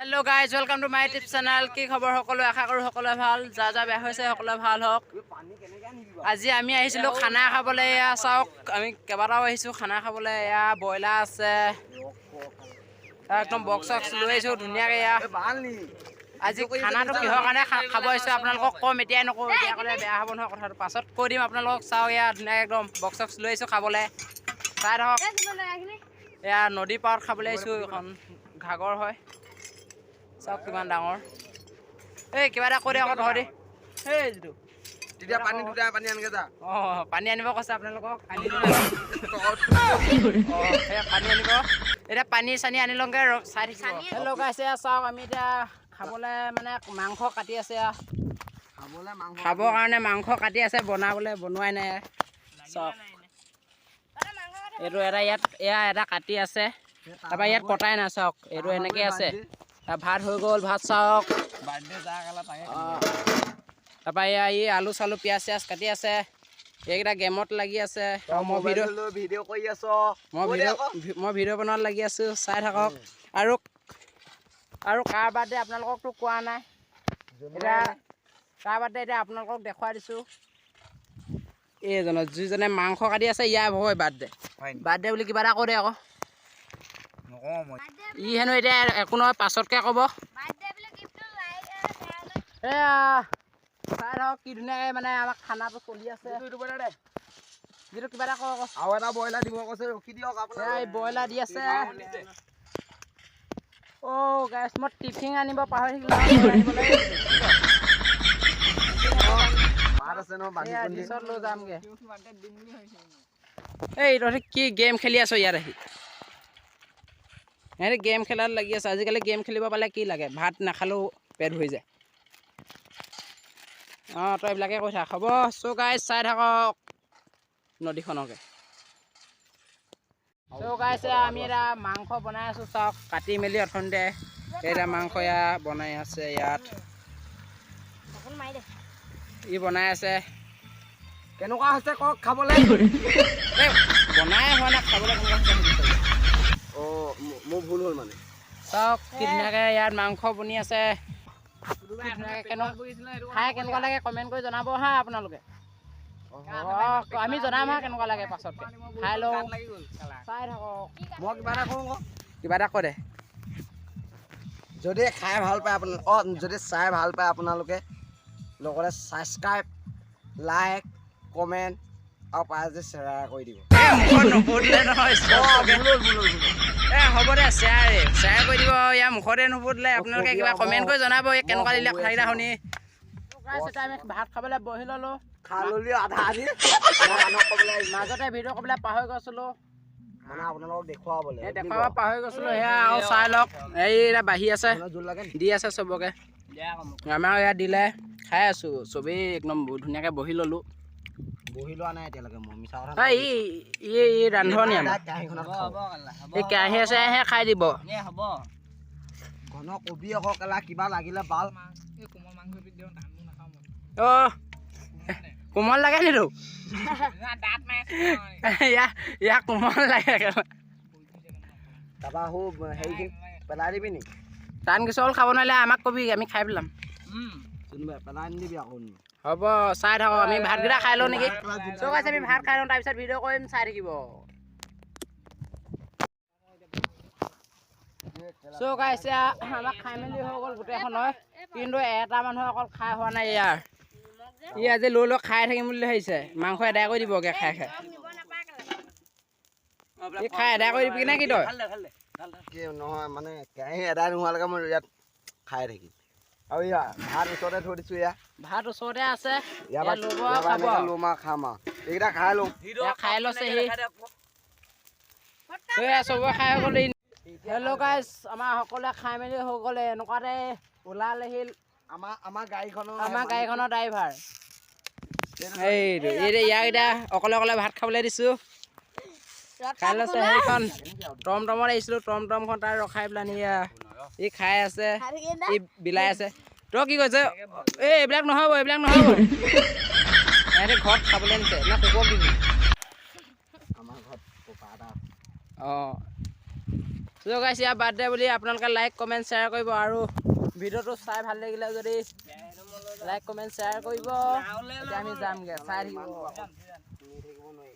Hello guys, welcome to my YouTube channel. কি খবৰ সকলো আশা কৰো সকলো ভাল যা যা বেয়া হৈছে সকলো ভাল হওক আজি আমি আহিছিলো খানা খাবলৈ চাওক আমি কেবাটাও আহিছো খানা খাবলৈ ইয়া বয়লা আছে একদম বক্স লৈ আহিছো ধুনীয়াকৈ ইয়া আজি খানাটো কিহৰ কাৰণে খাব আহিছো আপোনালোকক কম এতিয়াই নকওঁ এতিয়া ক'লে বেয়া হ'ব নহয় কথাটো পাছত কৈ দিম আপোনালোকক চাও ইয়া ধুনীয়াকৈ একদম বক্স লৈ আহিছো খাবলৈ চাই থাকক ইয়া নদী পাৰত খাবলৈ আহিছো এখন ঘাগৰ হয় চাওক কিমান ডাঙৰ এই কিবা এটা কৰি আকৌ ধৰি এই যিটো তেতিয়া পানী দুটা পানী আনগে যা পানী আনিব কৈছে আপোনালোকক পানী আনিব এতিয়া পানী চানী আনি লওঁগে চাই থাকিব হেল্ল' গাইছ চাওক আমি এতিয়া খাবলৈ মানে মাংস কাটি আছে খাবৰ কাৰণে মাংস কাটি আছে বনাবলৈ বনোৱাই নাই চাওক এইটো এটা ইয়াত এয়া এটা কাটি আছে তাৰপৰা ইয়াত কটাই নাই চাওক এইটো এনেকৈ আছে ভাত হৈ গ'ল ভাত চাওক তাৰপৰা এয়া ই আলু চালু পিঁয়াজ চিয়াজ কাটি আছে এইকেইটা গেমত লাগি আছে মই ভিডিঅ' কৰি আছো মই ভিডিঅ' বনোৱাত লাগি আছোঁ চাই থাকক আৰু কাৰ বাৰ্থডে আপোনালোককতো কোৱা নাই এতিয়া কাৰ বাৰ্থডে এতিয়া আপোনালোকক দেখুৱাই দিছোঁ এইজনৰ যিজনে মাংস কাটি আছে ইয়াৰ হয় বাৰ্থডে বুলি কিবা এটা কৰে আকৌ ই হেনো এতিয়া একো নহয় পাছতকৈ ক'ব এয়া চাই ধৰক কি ধুনীয়াকৈ মানে আমাক খানাটো চলি আছে যিটো কিবা এটা কওক আৰু এটা ব্ৰইলাৰ দিব কৈছে ৰখি দিয়ক এই ব্ৰইলাৰ দি আছে অ' গেছ মই টিফিন আনিব পাহৰি থাকিলোঁ লৈ যামগৈ এই তহঁতি কি গেম খেলি আছ ইয়াত আহি সিহঁতে গেম খেলাত লাগি আছে আজিকালি গেম খেলিব পালে কি লাগে ভাত নাখালেও পেট হৈ যায় অঁ তই এইবিলাকে কৈ থাক হ'ব চ' গাইজ চাই থাকক নদীখনকে চ' গাইজ আমি এটা মাংস বনাই আছোঁ চাওক কাটি মেলি অথনিতে এতিয়া মাংস ইয়াত বনাই আছে ইয়াত ই বনাই আছে কেনেকুৱা হৈছে কওক খাবলৈ বনাই হোৱা নাই খাবলৈ কেনেকুৱা হৈছে অঁ মোৰ ভুল হ'ল মানে চাওক কি ধুনীয়াকৈ ইয়াত মাংস বনি আছে খাই কেনেকুৱা লাগে কমেণ্ট কৰি জনাব হা আপোনালোকে আমি জনাম হা কেনেকুৱা লাগে পাছতকৈ খাই লওঁ চাই থাকক মই কিবা এটা কৰোঁ কিবা এটা কৈ দে যদি খাই ভাল পায় যদি চাই ভাল পায় আপোনালোকে লগতে ছাবস্ক্ৰাইব লাইক কমেণ্ট আৰু পাই যে শ্বেয়াৰ কৰি দিব হ'ব দে শ্বেয়াৰ কৰি দিব ইয়াৰ মুখতে নুবুধিলে আপোনালোকে কিবা কমেণ্ট কৰি জনাব কেনেকুৱা দিলে কথাকেইটা শুনি আমি ভাত খাবলৈ বহি ল'লোঁ মাজতে ভিডিঅ' ক'বলৈ পাহৰি গৈছিলোঁ মানে আপোনালোকক দেখুৱাব পাহৰি গৈছিলোঁ সেয়া আৰু চাই লওক এই এতিয়া বাঢ়ি আছে দি আছে চবকে আমাৰ ইয়াত দিলে খাই আছোঁ চবেই একদম ধুনীয়াকৈ বহি ল'লোঁ বহি লোৱা নাই এতিয়ালৈকে মই মিছা কথা ৰান্ধনি এই কেৰাহী আছে খাই দিব ঘন কবি আকৌ কেলা কিবা লাগিলে বাল অঁ কোমল লাগে নি তোক ইয়াক কোমল লাগে তাৰপৰা হেৰি পেলাই দিবি নি টান কিছল খাব নোৱাৰিলে আমাক কবি আমি খাই পেলাম পেলাই নিদিবি আকৌ হ'ব চাই থাকক আমি ভাতকেইটা খাই লওঁ নেকি চব আছে আমি ভাত খাই লওঁ তাৰপিছত ভিডিঅ' কৰিম চাই থাকিব চৌক আহিছে আমাক খাই মেলি হৈ গ'ল গোটেইখন হয় কিন্তু এটা মানুহে অকল খাই হোৱা নাই ইয়াৰ ই আজি লৈ খাই থাকিম বুলি ভাবিছে মাংস এদায় কৰি দিবগৈ খাই ই খাই এদায় কৰি দিবি নে কি তই নহয় মানে কেৰাহী এদায় নোহোৱালৈকে মই ইয়াত খাই থাকিম আৰু ইয়াৰ ভাত ওচৰতে থৈ দিছোঁ ভাত ওচৰতে আছে ল'ম আৰু খাম আৰু এইকেইটা খাই লওঁ খাই লৈছে চবৰে খাই হৈ গ'ল হেল্ল' গাইজ আমাৰ সকলোৱে খাই মেলি হৈ গ'লে এনেকুৱাতে ওলালেহি আমাৰ গাড়ীখনৰ ড্ৰাইভাৰ এইটো ইয়াক এতিয়া অকলে ভাত খাবলৈ দিছোঁ খাই লৈছে সেইখন টমটমত আহিছিলোঁ টমটমখন তাৰ ৰখাই পেলানি ই খাই আছে ই বিলাই আছে তই কি কৈছে এইবিলাক নহ'ব সিহঁতে ঘৰত খাবলৈ নিছে না কুকুৰক দিবি আমাৰ ঘৰত অঁ চ' গাইছ ইয়াৰ বাৰ্থডে বুলি আপোনালোকে লাইক কমেণ্ট শ্বেয়াৰ কৰিব আৰু ভিডিঅ'টো চাই ভাল লাগিলে যদি লাইক কমেণ্ট শ্বেয়াৰ কৰিব এতিয়া আমি যামগৈ চাই থাকিব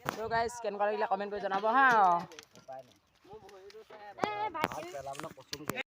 চ' গাইছ কেনেকুৱা লাগিলে কমেণ্ট কৰি জনাব হা